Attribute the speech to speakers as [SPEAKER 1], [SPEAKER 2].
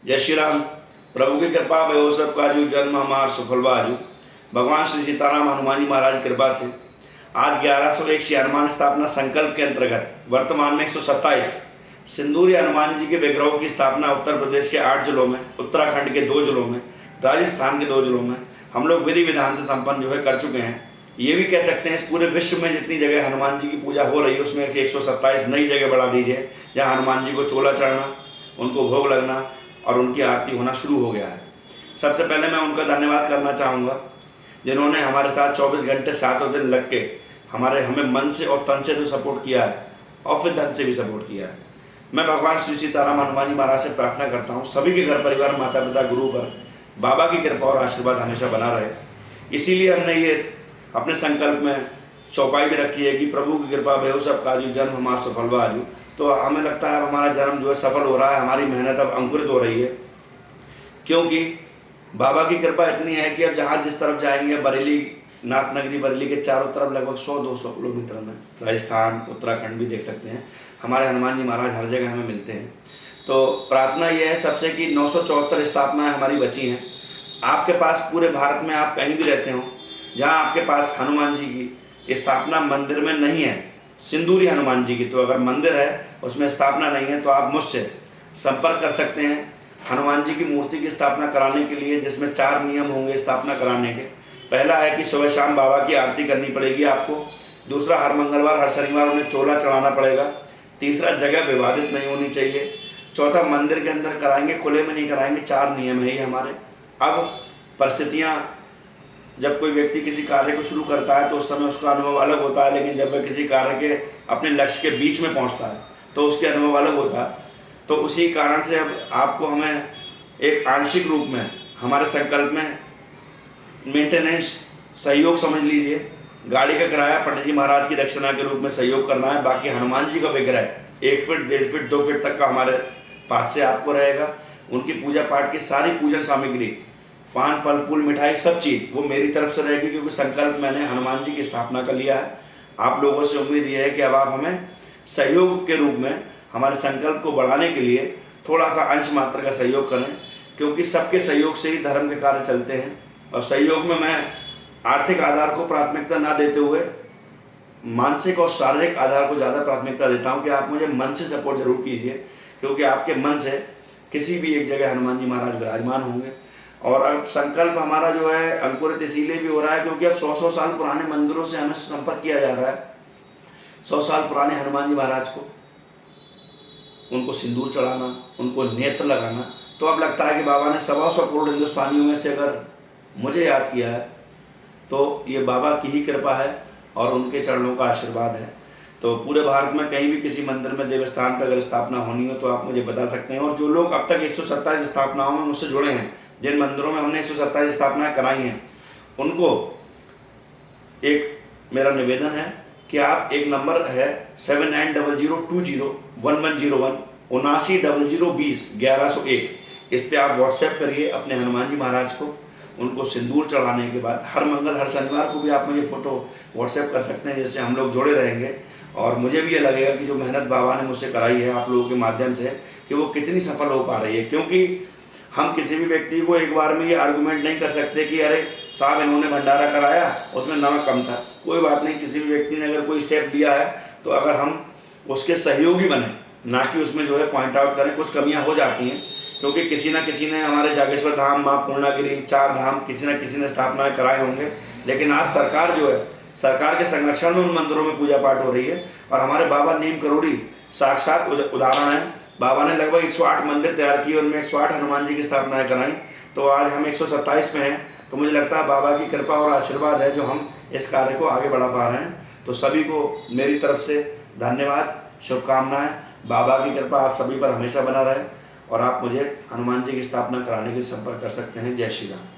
[SPEAKER 1] जय श्री राम। प्रभु की कृपा भयो सब काजू, जन्म हमार सफल बाजू। भगवान श्री सीताराम हनुमान जी महाराज की कृपा से आज 1101 श्री हनुमान स्थापना संकल्प के अंतर्गत वर्तमान में 127 सिंदूरी हनुमान जी के विग्रहों की स्थापना उत्तर प्रदेश के 8 जिलों में, उत्तराखंड के 2 जिलों में, राजस्थान के 2 जिलों में हम लोग विधि विधान से संपन्न कर चुके हैं। ये भी कह सकते हैं इस पूरे विश्व में जितनी जगह हनुमान जी की पूजा हो रही है उसमें 127 नई जगह बढ़ा दीजिए जहाँ हनुमान जी को चोला चढ़ना, उनको भोग लगना और उनकी आरती होना शुरू हो गया है। सबसे पहले मैं उनका धन्यवाद करना चाहूँगा जिन्होंने हमारे साथ 24 घंटे 7 दिन लग के हमें मन से और तन से जो सपोर्ट किया है और फिर धन से भी सपोर्ट किया है। मैं भगवान श्री सीताराम हनुमान जी महाराज से प्रार्थना करता हूँ सभी के घर परिवार, माता पिता, गुरु पर बाबा की कृपा और आशीर्वाद हमेशा बना रहे। इसीलिए हमने ये अपने संकल्प में चौपाई भी रखी है कि प्रभु की कृपा भयो सब काजू, जन्म हमार सफल बाजू। तो हमें लगता है अब हमारा जन्म जो है सफल हो रहा है, हमारी मेहनत अब अंकुरित हो रही है, क्योंकि बाबा की कृपा इतनी है कि अब जहाँ जिस तरफ जाएंगे, बरेली, नाथ नगरी बरेली के चारों तरफ लगभग 100-200 किलोमीटर में राजस्थान, उत्तराखंड भी देख सकते हैं, हमारे हनुमान जी महाराज हर जगह हमें मिलते हैं। तो प्रार्थना ये है सबसे कि 974 स्थापनाएँ हमारी बची हैं। आपके पास पूरे भारत में आप कहीं भी रहते हो जहाँ आपके पास हनुमान जी की स्थापना मंदिर में नहीं है, सिंदूरी हनुमान जी की, तो अगर मंदिर है उसमें स्थापना नहीं है तो आप मुझसे संपर्क कर सकते हैं हनुमान जी की मूर्ति की स्थापना कराने के लिए, जिसमें 4 नियम होंगे स्थापना कराने के। पहला है कि सुबह शाम बाबा की आरती करनी पड़ेगी आपको। दूसरा, हर मंगलवार हर शनिवार उन्हें चोला चढ़ाना पड़ेगा। तीसरा, जगह विवादित नहीं होनी चाहिए। चौथा, मंदिर के अंदर कराएंगे, खुले में नहीं कराएंगे। 4 नियम है ये हमारे। अब परिस्थितियाँ, जब कोई व्यक्ति किसी कार्य को शुरू करता है तो उस समय उसका अनुभव अलग होता है, लेकिन जब वह किसी कार्य के अपने लक्ष्य के बीच में पहुंचता है तो उसके अनुभव अलग होता है। तो उसी कारण से अब आपको हमें एक आंशिक रूप में हमारे संकल्प में मेंटेनेंस सहयोग समझ लीजिए, गाड़ी का किराया पंडित जी महाराज की दक्षिणा के रूप में सहयोग करना है। बाकी हनुमान जी का विग्रह 1 फीट, 1.5 फीट, 2 फीट तक का हमारे पास से आपको रहेगा। उनकी पूजा पाठ की सारी पूजन सामग्री, पान, फल, फूल, मिठाई, सब चीज़ वो मेरी तरफ से रहेगी, क्योंकि संकल्प मैंने हनुमान जी की स्थापना कर लिया है। आप लोगों से उम्मीद ये है कि अब आप हमें सहयोग के रूप में हमारे संकल्प को बढ़ाने के लिए थोड़ा सा अंश मात्र का सहयोग करें, क्योंकि सबके सहयोग से ही धर्म के कार्य चलते हैं। और सहयोग में मैं आर्थिक आधार को प्राथमिकता ना देते हुए मानसिक और शारीरिक आधार को ज़्यादा प्राथमिकता देता हूँ कि आप मुझे मन से सपोर्ट जरूर कीजिए, क्योंकि आपके मन से किसी भी एक जगह हनुमान जी महाराज विराजमान होंगे। और अब संकल्प हमारा जो है अंकुरित इसीलिए भी हो रहा है क्योंकि अब 100 साल पुराने मंदिरों से हमें संपर्क किया जा रहा है। 100 साल पुराने हनुमान जी महाराज को, उनको सिंदूर चढ़ाना, उनको नेत्र लगाना। तो अब लगता है कि बाबा ने 125 करोड़ हिंदुस्तानियों में से अगर मुझे याद किया है तो ये बाबा की ही कृपा है और उनके चरणों का आशीर्वाद है। तो पूरे भारत में कहीं भी किसी मंदिर में, देवस्थान पर अगर स्थापना होनी हो तो आप मुझे बता सकते हैं। और जो लोग अब तक 127 स्थापनाओं में मुझसे जुड़े हैं, जिन मंदिरों में हमने 127 स्थापनाएँ कराई हैं, उनको एक मेरा निवेदन है कि आप एक नंबर है 7900201101 7900201101, इस पर आप व्हाट्सएप करिए अपने हनुमान जी महाराज को। उनको सिंदूर चढ़ाने के बाद हर मंगल हर शनिवार को भी आप मुझे फ़ोटो व्हाट्सएप कर सकते हैं, जिससे हम लोग जुड़े रहेंगे। और मुझे भी ये लगेगा कि जो मेहनत बाबा ने मुझसे कराई है आप लोगों के माध्यम से, कि वो कितनी सफल हो पा रही है। क्योंकि हम किसी भी व्यक्ति को एक बार में ये आर्गूमेंट नहीं कर सकते कि अरे साहब इन्होंने भंडारा कराया, उसमें नमक कम था। कोई बात नहीं, किसी भी व्यक्ति ने अगर कोई स्टेप लिया है तो अगर हम उसके सहयोगी बने, ना कि उसमें जो है पॉइंट आउट करें। कुछ कमियां हो जाती हैं, क्योंकि किसी न किसी ने हमारे जागेश्वर धाम, माँ पूर्णागिरी, 4 धाम, किसी न किसी ने स्थापना कराए होंगे। लेकिन आज सरकार जो है, सरकार के संरक्षण में उन मंदिरों में पूजा पाठ हो रही है। और हमारे बाबा नीम करोड़ी साक्षात उदाहरण है। बाबा ने लगभग 108 मंदिर तैयार किए, उनमें 108 हनुमान जी की स्थापनाएँ कराई। तो आज हम 127 में हैं। तो मुझे लगता है बाबा की कृपा और आशीर्वाद है जो हम इस कार्य को आगे बढ़ा पा रहे हैं। तो सभी को मेरी तरफ से धन्यवाद, शुभकामनाएं। बाबा की कृपा आप सभी पर हमेशा बना रहे और आप मुझे हनुमान जी की स्थापना कराने के लिए संपर्क कर सकते हैं। जय श्री राम।